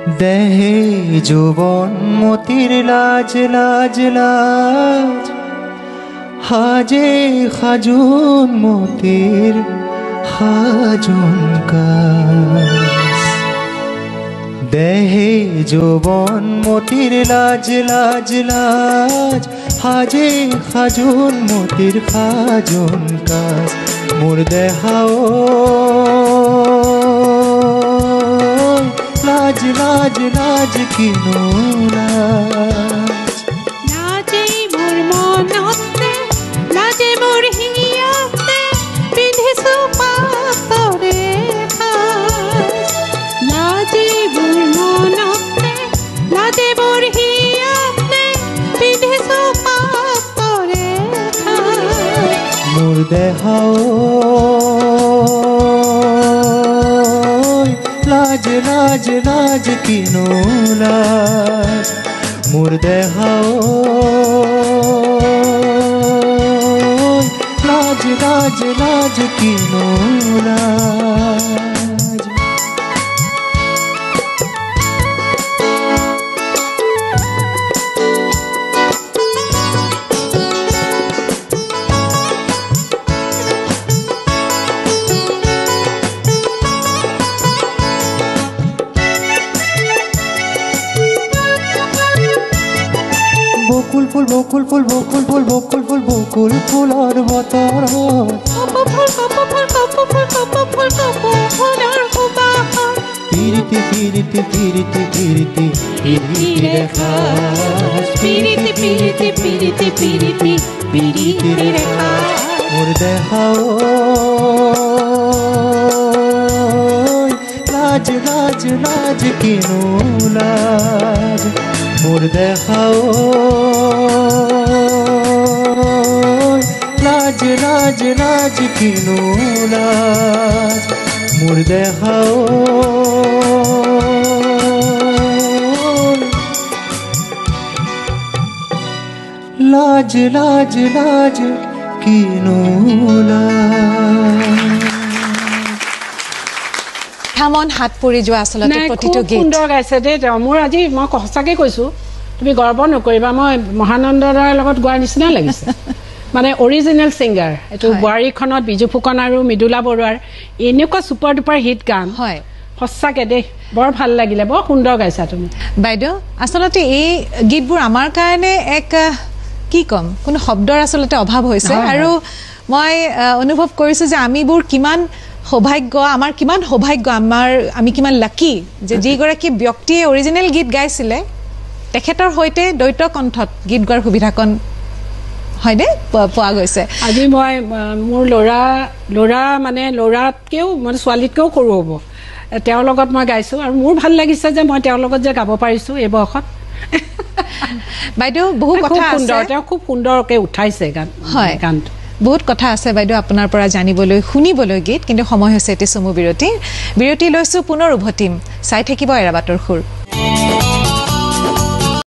দেহে যৌবন মতির লাজ লাজ লাজ হাজে খাজুন মতির খাজুন কাজ দেহে যৌবন মতির লাজ লাজ লাজ হাজে খাজুন মতির খাজুন কাজ মোর দেহাও লাজ লাজ লাজ কিনো লাজ লাজে মোর মনতে লাজে মোর হিয়াতে পিন্ধিছো পাতৰে সাজ লাজে মোৰ মনতে লাজে মোৰ হিয়াতে পিন্ধিছো পাতৰে সাজ মোর দেহাও লাজ লাজ লাজ কিনো লাজ মোর দেহাও লাজ লাজ লাজ কিনো লাজ বকুল ফুল বকুল ফুল বকুল ফুল বকুল ফুল বকুল ফুলৰ বতৰ পিৰিতি পিৰিতি পিৰিতি পিৰিতি পিৰিতি ৰেখা পিৰিতি পিৰিতি পিৰিতি পিৰিতি পিৰিতি ৰেখা মোর দেহাও লাজ লাজ লাজ কিনো লাজ মোর দেহাও লাজ লাজ লাজ কিনো লাজ মোর দেহাও লাজ লাজ লাজ কিনো লাজ থামন হাত পৰি যোৱা আচলতে প্ৰতিটো গীত সুন্দৰ গাইছে দে মোৰ আজি মই সঁচাকৈ কৈছোঁ তুমি গৰ্ব নকৰিবা মই মহানন্দৰ লগত গোৱাৰ নিচিনা লাগিছে মানে অৰিজিনেল ছিংগাৰ এইটো বোৱাৰীখনত বিজু ফুকন আৰু মৃদুলা বৰুৱাৰ এনেকুৱা ছুপাৰ ডুপাৰ হিট গান হয় সঁচাকৈ দেই বৰ ভাল লাগিলে বৰ সুন্দৰ গাইছা তুমি বাইদেউ আচলতে এই গীতবোৰ আমাৰ কাৰণে এক কি কম কোনো শব্দৰ আচলতে অভাৱ হৈছে আৰু মই অনুভৱ কৰিছোঁ যে আমিবোৰ কিমান সৌভাগ্য আমাৰ কিমান সৌভাগ্য আমি কিমান লাকি যে যিগৰাকী ব্যক্তিয়ে অৰিজিনেল গীত গাইছিলে তেখেতৰ সৈতে দ্বৈত কণ্ঠত গীত গোৱাৰ সুবিধাকণ হয়নে পোৱা গৈছে আজি মই মোৰ ল'ৰা মানে ল'ৰাতকৈও মানে ছোৱালীতকৈও সৰু হ'ব তেওঁৰ লগত মই গাইছোঁ আৰু মোৰ ভাল লাগিছে যে মই তেওঁৰ লগত যে গাব পাৰিছোঁ এই বয়সত বাইদেউ বহু কথা আছে তেওঁ খুব সুন্দৰকৈ উঠাইছে গানটো বহুত কথা আছে বাইদেউ আপোনাৰ পৰা জানিবলৈ শুনিবলৈ গীত কিন্তু সময় হৈছে এটি চমু বিৰতি লৈছোঁ পুনৰ উভতিম চাই থাকিব এৰাবাটৰ সুৰ